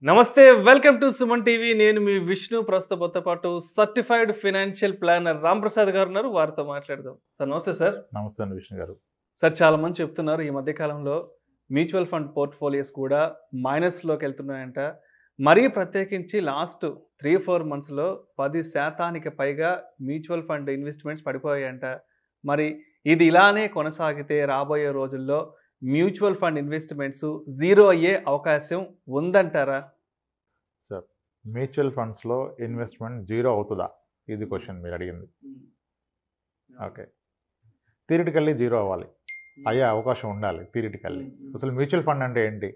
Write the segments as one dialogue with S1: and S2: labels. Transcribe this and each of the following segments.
S1: నమస్తే welcome to Suman TV నేను మీ విష్ణు ప్రస్తుతంతో పాటు certified financial planner Ram Prasad గారు ఉన్నారు వారితో మాట్లాడదాం సార్ నమస్తే సార్
S2: నమస్తే అండి విష్ణు గారు
S1: సార్ చాలా మంది చెప్తున్నారు ఈ మధ్య కాలంలో మ్యూచువల్ ఫండ్ పోర్ట్ఫోలియోస్ కూడా మైనస్లోకి వెళ్తున్నాయంట మరీ ప్రత్యేకించి లాస్ట్ 3-4 మంత్స్లో 10% పైగా మ్యూచువల్ ఫండ్ ఇన్వెస్ట్మెంట్స్ పడిపోయాయంట మరి ఇది ఇలానే కొనసాగితే రాబోయే రోజుల్లో మ్యూచువల్ ఫండ్ ఇన్వెస్ట్మెంట్స్ జీరో అయ్యే అవకాశం ఉందంటారా
S2: సార్ మ్యూచువల్ ఫండ్స్లో ఇన్వెస్ట్మెంట్ జీరో అవుతుందా ఇది క్వశ్చన్ మీరు అడిగింది ఓకే థియరిటికల్లీ జీరో అవ్వాలి అయ్యే అవకాశం ఉండాలి థియరిటికల్లీ అసలు మ్యూచువల్ ఫండ్ అంటే ఏంటి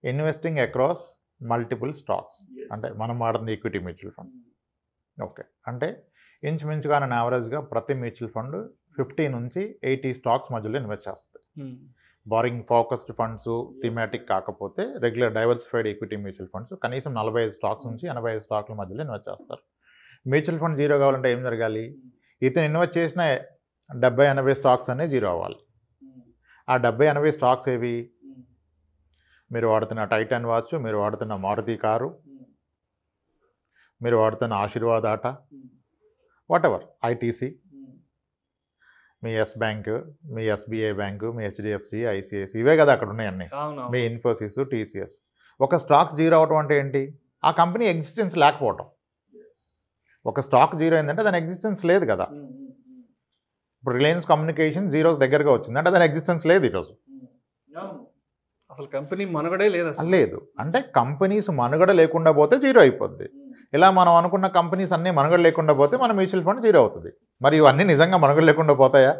S2: ఇన్వెస్టింగ్ అక్రాస్ మల్టిపుల్ స్టాక్స్ అంటే మనం వాడుతుంది ఈక్విటీ మ్యూచువల్ ఫండ్ ఓకే అంటే ఇంచుమించుగా యావరేజ్గా ప్రతి మ్యూచువల్ ఫండ్ 50 నుంచి 80 స్టాక్స్ మధ్యలో ఇన్వెస్ట్ చేస్తుంది బారింగ్ ఫోకస్డ్ ఫండ్స్ థీమాటిక్ కాకపోతే regular diversified equity mutual funds కనీసం 45 స్టాక్స్ నుంచి 85 స్టాక్ల మధ్యలో ఇన్వెస్ట్ చేస్తారు మ్యూచువల్ ఫండ్ జీరో కావాలంటే ఏం జరగాలి ఇతను ఇన్వెస్ట్ చేసిన 70-80 స్టాక్స్ అనే జీరో అవ్వాలి ఆ 70-80 స్టాక్స్ ఏవి మీరు వాడుతున్న టైటాన్ వాచ్ మీరు వాడుతున్న మారుతి కారు మీరు వాడుతున్న Aashirvaad atta whatever ITC మీ ఎస్ బ్యాంక్ మీ ఎస్బీఐ బ్యాంకు మీ హెచ్డిఎఫ్సి ఐసిఐసి ఇవే కదా అక్కడ ఉన్నాయన్నీ మీ ఇన్ఫోసిస్ టీసీఎస్ ఒక స్టాక్స్ జీరో అవటం అంటే ఏంటి ఆ కంపెనీ ఎగ్జిస్టెన్స్ లేకపోవటం ఒక స్టాక్ జీరో అయిందంటే దాని ఎగ్జిస్టెన్స్ లేదు కదా ఇప్పుడు రిలయన్స్ కమ్యూనికేషన్ జీరో దగ్గరగా వచ్చింది అంటే దాని ఎగ్జిస్టెన్స్ లేదు ఈరోజు
S1: అసలు కంపెనీ మనుగడే
S2: లేదు అంటే కంపెనీస్ మనుగడ లేకుండా పోతే జీరో అయిపోద్ది ఇలా మనం అనుకున్న కంపెనీస్ అన్నీ మనుగడ లేకుండా పోతే మన మ్యూచువల్ ఫండ్ జీరో అవుతుంది మరి ఇవన్నీ నిజంగా మనుగడ లేకుండా పోతాయా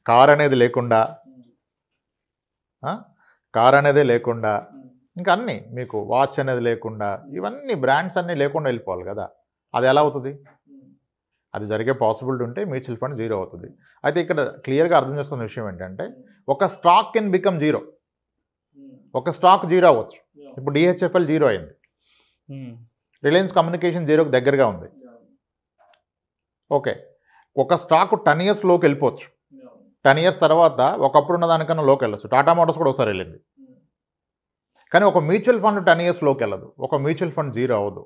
S2: కార్ అనేది లేకుండా ఇంకా అన్నీ మీకు వాచ్ అనేది లేకుండా ఇవన్నీ బ్రాండ్స్ అన్నీ లేకుండా వెళ్ళిపోవాలి కదా అది ఎలా అవుతుంది అది జరిగే పాసిబిలిటీ ఉంటే మ్యూచువల్ ఫండ్ జీరో అవుతుంది అయితే ఇక్కడ క్లియర్గా అర్థం చేసుకున్న విషయం ఏంటంటే ఒక స్టాక్ కెన్ బికమ్ జీరో ఒక స్టాక్ జీరో అవ్వచ్చు ఇప్పుడు డిహెచ్ఎఫ్ఎల్ జీరో అయింది రిలయన్స్ కమ్యూనికేషన్ జీరోకి దగ్గరగా ఉంది ఓకే ఒక స్టాక్ 10 years లోకి వెళ్ళిపోవచ్చు 10 years తర్వాత ఒకప్పుడు ఉన్న దానికన్నా లోకి వెళ్ళచ్చు టాటా మోటార్స్ కూడా ఒకసారి వెళ్ళింది కానీ ఒక మ్యూచువల్ ఫండ్ 10 years లోకి వెళ్ళదు ఒక మ్యూచువల్ ఫండ్ జీరో అవ్వదు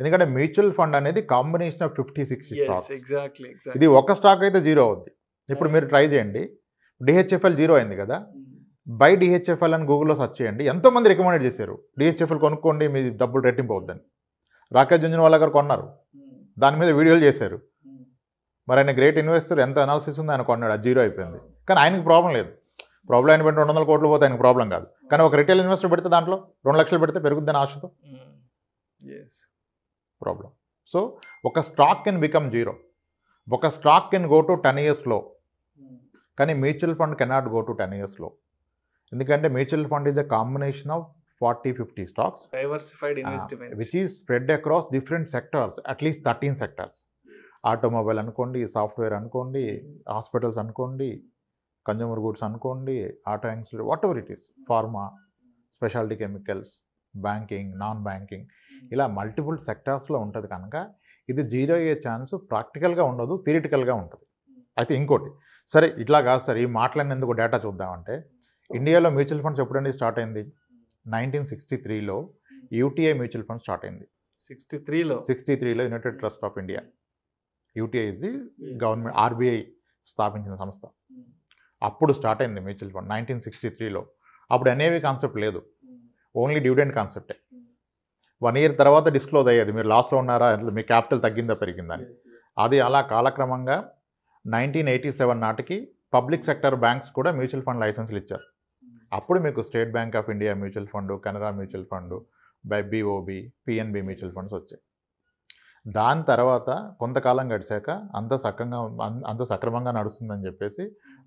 S2: ఎందుకంటే మ్యూచువల్ ఫండ్ అనేది కాంబినేషన్ ఆఫ్ 50-60 స్టాక్స్ ఇది ఒక స్టాక్ అయితే జీరో అవుద్ది ఇప్పుడు మీరు ట్రై చేయండి డిహెచ్ఎఫ్ఎల్ జీరో అయింది కదా బై డిహెచ్ఎఫ్ఎల్ అని గూగుల్లో సెర్చ్ చేయండి ఎంతోమంది రికమెండ్ చేశారు డిహెచ్ఎఫ్ఎల్ కొనుక్కోండి మీ డబ్బులు రెట్టింపు అవుద్దని రాకేష్ జుంజున్వాలా గారు కొన్నారు దాని మీద వీడియోలు చేశారు మరి ఆయన గ్రేట్ ఇన్వెస్టర్ ఎంత అనాలిసిస్ ఉందో ఆయన కొన్నాడు అది జీరో అయిపోయింది కానీ ఆయనకి ప్రాబ్లం లేదు ప్రాబ్లం ఆయన పెట్టి 200 కోట్లు పోతే ఆయనకు ప్రాబ్లం కాదు కానీ ఒక రిటైల్ ఇన్వెస్టర్ పెడితే దాంట్లో 2 లక్షలు పెడితే పెరుగుద్దని ఆశతో ప్రాబ్లం సో ఒక స్టాక్ కెన్ బికమ్ జీరో ఒక stock can go to 10 years లో కానీ mutual fund cannot go to 10 years లో ఎందుకంటే mutual fund is a combination of 40-50 stocks which is spread across different sectors at least 13 sectors automobile అనుకోండి software అనుకోండి hospitals అనుకోండి consumer goods అనుకోండి auto accident what ever it is pharma speciality chemicals banking non banking ఇలా multiple సెక్టార్స్లో ఉంటుంది కనుక ఇది zero అయ్యే chance ప్రాక్టికల్గా ఉండదు థియరిటికల్గా ఉంటుంది అయితే ఇంకోటి సరే ఇట్లా కాదు సార్ ఈ మాట్లాడినందుకు డేటా చూద్దామంటే ఇండియాలో మ్యూచువల్ ఫండ్స్ ఎప్పుడండి స్టార్ట్ అయింది 1963లో యూటీఐ మ్యూచువల్ ఫండ్ స్టార్ట్ అయింది 63లో United Trust of India UTI is the government RBI స్థాపించిన సంస్థ అప్పుడు స్టార్ట్ అయింది మ్యూచువల్ ఫండ్ 1963లో అప్పుడు ఎన్ఏవి కాన్సెప్ట్ లేదు ఓన్లీ డివిడెండ్ కాన్సెప్టే 1 year తర్వాత డిస్క్లోజ్ అయ్యేది మీరు లాస్లో ఉన్నారా మీ క్యాపిటల్ తగ్గిందా పెరిగిందని అది అలా కాలక్రమంగా 1987 నాటికి పబ్లిక్ సెక్టర్ బ్యాంక్స్ కూడా మ్యూచువల్ ఫండ్ లైసెన్స్లు ఇచ్చారు అప్పుడు మీకు state bank of India mutual fund Canara mutual fund BOB PNB mutual funds వచ్చాయి దాని తర్వాత కొంతకాలం గడిచాక అంత సక్రమంగా నడుస్తుందని చెప్పేసి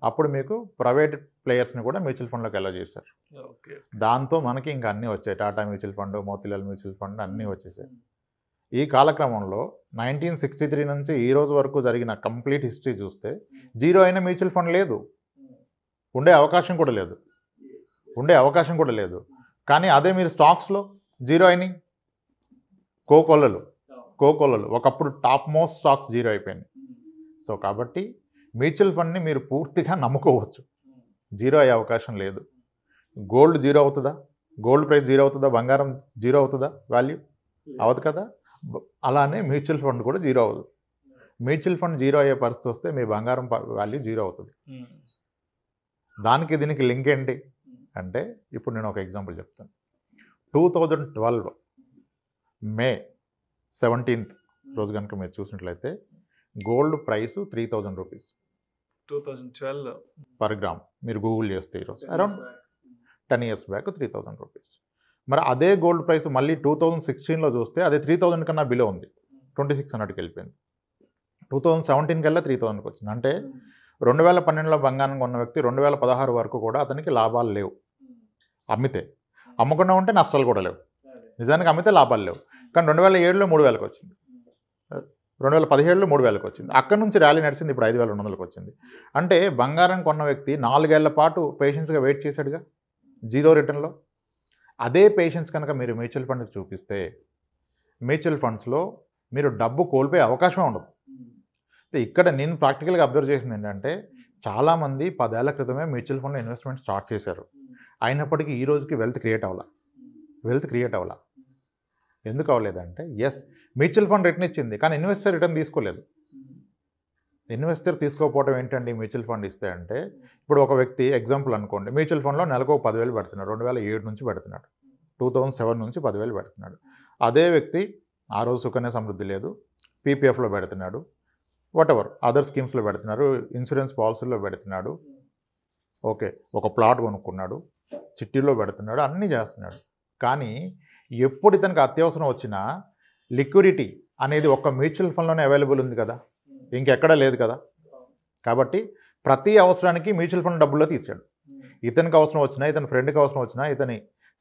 S2: అప్పుడు మీకు ప్రైవేట్ ప్లేయర్స్ని కూడా మ్యూచువల్ ఫండ్లోకి అలౌ చేశారు దాంతో మనకి ఇంకా అన్నీ వచ్చాయి Tata mutual fund Motilal mutual fund అన్నీ వచ్చేసాయి ఈ కాలక్రమంలో 1963 నుంచి ఈ రోజు వరకు జరిగిన కంప్లీట్ హిస్టరీ చూస్తే జీరో అయిన మ్యూచువల్ ఫండ్ లేదు ఉండే అవకాశం కూడా లేదు కానీ అదే మీరు స్టాక్స్లో జీరో అయినాయి కోకోలలు ఒకప్పుడు టాప్ మోస్ట్ స్టాక్స్ జీరో అయిపోయినాయి సో కాబట్టి మ్యూచువల్ ఫండ్ని మీరు పూర్తిగా నమ్ముకోవచ్చు జీరో అయ్యే అవకాశం లేదు గోల్డ్ జీరో అవుతుందా గోల్డ్ ప్రైస్ జీరో అవుతుందా, బంగారం జీరో అవుతుందా వాల్యూ? అవదు కదా. అలానే మ్యూచువల్ ఫండ్ కూడా జీరో అవ్వదు. మ్యూచువల్ ఫండ్ జీరో అయ్యే పరిస్థితి వస్తే మీ బంగారం వాల్యూ జీరో అవుతుంది. దానికి దీనికి లింక్ ఏంటి అంటే, ఇప్పుడు నేను ఒక ఎగ్జాంపుల్ చెప్తాను. 2012 మే 17th రోజు కనుక మీరు చూసినట్లయితే gold price 3000 rupees
S1: 2012
S2: per gram. మీరు గూగుల్ చేస్తే ఈరోజు అరౌండ్ 10 years బ్యాక్ 3000 రూపీస్. మరి అదే గోల్డ్ ప్రైస్ మళ్ళీ 2016లో చూస్తే అదే 3000 కన్నా బిలో ఉంది, 2600కి వెళ్ళిపోయింది. 2017 కల్లా 3000కి వచ్చింది. అంటే 2012లో బంగారం కొన్న వ్యక్తి 2016 వరకు కూడా అతనికి లాభాలు లేవు. అమ్మితే, అమ్మకుండా ఉంటే నష్టాలు కూడా లేవు. నిజానికి అమ్మితే లాభాలు లేవు. కానీ 2007లో 3000కి వచ్చింది, 2017లో 3000కి వచ్చింది. అక్కడ నుంచి ర్యాలీ నడిచింది, ఇప్పుడు 5200కి వచ్చింది. అంటే బంగారం కొన్న వ్యక్తి 4 ఏళ్ల పాటు పేషెన్స్గా వెయిట్ చేశాడుగా జీరో రిటర్న్లో. అదే పేషెన్స్ కనుక మీరు మ్యూచువల్ ఫండ్కి చూపిస్తే మ్యూచువల్ ఫండ్స్లో మీరు డబ్బు కోల్పోయే అవకాశమే ఉండదు. ఇక్కడ నేను ప్రాక్టికల్గా అబ్జర్వ్ చేసింది ఏంటంటే, చాలామంది 10 ఏళ్ల క్రితమే మ్యూచువల్ ఫండ్లో ఇన్వెస్ట్మెంట్ స్టార్ట్ చేశారు. అయినప్పటికీ ఈ రోజుకి వెల్త్ క్రియేట్ అవ్వాల. ఎందుకు అవ్వలేదంటే, ఎస్ మ్యూచువల్ ఫండ్ రిటర్న్ ఇచ్చింది కానీ ఇన్వెస్టర్ రిటర్న్ తీసుకోలేదు. ఇన్వెస్టర్ తీసుకోకపోవడం ఏంటండి మ్యూచువల్ ఫండ్ ఇస్తే అంటే, ఇప్పుడు ఒక వ్యక్తి ఎగ్జాంపుల్ అనుకోండి, మ్యూచువల్ ఫండ్లో నెలకు 10,000 పెడుతున్నాడు, 2007 నుంచి పెడుతున్నాడు, 2007 నుంచి 10,000 పెడుతున్నాడు. అదే వ్యక్తి ఆ రోజు సుకన్య సమృద్ధి లేదు, పీపీఎఫ్లో పెడుతున్నాడు, వాటెవర్ అదర్ స్కీమ్స్లో పెడుతున్నారు, ఇన్సూరెన్స్ పాలసీల్లో పెడుతున్నాడు, ఓకే, ఒక ప్లాట్ కొనుక్కున్నాడు, చిట్టీలో పెడుతున్నాడు, అన్నీ చేస్తున్నాడు. కానీ ఎప్పుడు ఇతనికి అత్యవసరం వచ్చినా లిక్విడిటీ అనేది ఒక్క మ్యూచువల్ ఫండ్లోనే అవైలబుల్ ఉంది కదా, ఇంకెక్కడా లేదు కదా. కాబట్టి ప్రతి అవసరానికి మ్యూచువల్ ఫండ్ డబ్బుల్లో తీసాడు. ఇతనికి అవసరం వచ్చినా, ఇతని ఫ్రెండ్కి అవసరం వచ్చినా, ఇతని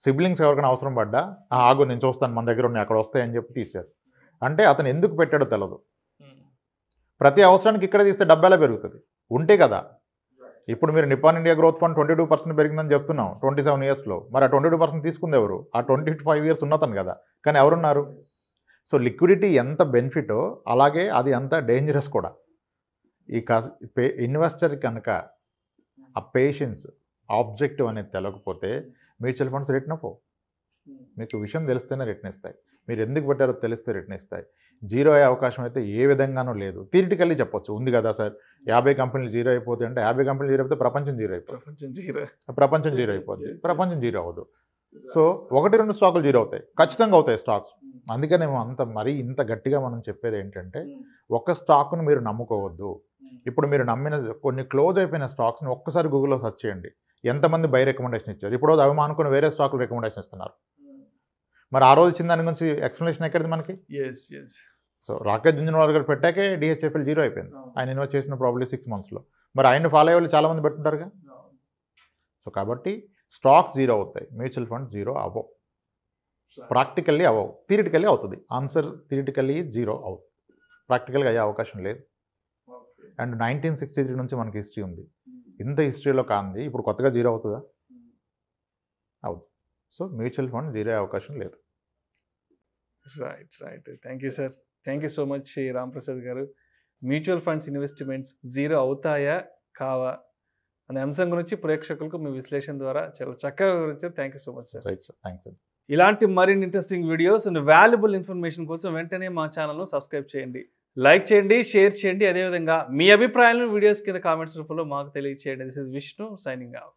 S2: సిబ్లింగ్స్ ఎవరికైనా అవసరం పడ్డా, ఆగు నేను చూస్తాను, మన దగ్గర ఉన్నాయి, అక్కడ వస్తాయని చెప్పి తీశారు. అంటే అతను ఎందుకు పెట్టాడో తెలియదు. ప్రతి అవసరానికి ఇక్కడ తీస్తే డబ్బేలా పెరుగుతుంది ఉంటే కదా. ఇప్పుడు మీరు నిపాన్ ఇండియా గ్రోత్ ఫండ్ 22% పెరిగిందని చెప్తున్నాం 27 yearsలో. మరి ఆ 22% తీసుకుంది ఎవరు? ఆ 25 years ఉన్నతను కదా. కానీ ఎవరున్నారు? సో లిక్విడిటీ ఎంత బెనిఫిటో అలాగే అది అంత డేంజరస్ కూడా. ఈ ఇన్వెస్టర్ కనుక ఆ పేషెన్స్, ఆబ్జెక్టివ్ అనేది తెలవకపోతే మ్యూచువల్ ఫండ్స్ రిటర్న్ అవ్వవు. మీకు విషయం తెలిస్తేనే రిటర్న్ ఇస్తాయి. మీరు ఎందుకు పెట్టారో తెలిస్తే రిటర్న్ ఇస్తాయి. జీరో అయ్యే అవకాశం అయితే ఏ విధంగానూ లేదు. థియరిటికల్లీ చెప్పొచ్చు, ఉంది కదా సార్ 50 కంపెనీలు జీరో అయిపోతాయి అంటే 50 కంపెనీలు జీరో అయిపోతే ప్రపంచం జీరో అయిపోతుంది. ప్రపంచం జీరో అయిపోద్ది, ప్రపంచం జీరో అవ్వదు. సో 1-2 స్టాకులు జీరో అవుతాయి, ఖచ్చితంగా అవుతాయి స్టాక్స్. అందుకనే మరీ ఇంత గట్టిగా మనం చెప్పేది ఏంటంటే, ఒక స్టాక్ను మీరు నమ్ముకోవద్దు. ఇప్పుడు మీరు నమ్మిన కొన్ని క్లోజ్ అయిపోయిన స్టాక్స్ని ఒక్కసారి గూగుల్లో సెర్చ్ చేయండి, ఎంతమంది బై రికమెండేషన్ ఇచ్చారు. ఇప్పుడు అవి మానుకుని వేరే స్టాకులు రికమెండేషన్ ఇస్తున్నారు. మరి ఆ రోజు ఇచ్చిన దాని గురించి ఎక్స్ప్లెనేషన్ ఎక్కడిది మనకి? సో రాకేష్ జుంజునవాలా గారు పెట్టాకే డిహెచ్ఎఫ్ఎల్ జీరో అయిపోయింది. ఆయన ఇన్వెస్ట్ చేసిన ప్రాబ్లీ 6 monthsలో. మరి ఆయన ఫాలో అయ్యే వాళ్ళు చాలామంది పెట్టుంటారుగా. సో కాబట్టి స్టాక్స్ జీరో అవుతాయి, మ్యూచువల్ ఫండ్ జీరో అవ్వవు. ప్రాక్టికల్లీ అవ్వవు, థియరిటికల్లీ అవుతుంది. ఆన్సర్ థియరిటికల్లీ జీరో అవుతుంది, ప్రాక్టికల్గా అయ్యే అవకాశం లేదు. అండ్ 1963 నుంచి మనకి హిస్టరీ ఉంది. ఇంత హిస్టరీలో కాంది ఇప్పుడు కొత్తగా జీరో అవుతుందా? అవుతుంది. సో మ్యూచువల్ ఫండ్ జీరో అయ్యే అవకాశం లేదు.
S1: Right. Thank you sir. Thank you so much Ramprasad garu. Mutual funds investments zero అవుతాయా కావా అనే అంశం గురించి ప్రేక్షకులకు మీ విశ్లేషణ ద్వారా చాలా చక్కగా వివరించారు. Thank you so much sir.
S2: Right sir, thanks sir.
S1: ఇలాంటి మరిన్ని interesting videos and valuable information కోసం వెంటనే మా ఛానల్ను సబ్స్క్రైబ్ చేయండి, లైక్ చేయండి, షేర్ చేయండి. అదేవిధంగా మీ అభిప్రాయాలను వీడియోస్ కింద కామెంట్స్ రూపంలో మాకు తెలియజేయండి. This is Vishnu signing off.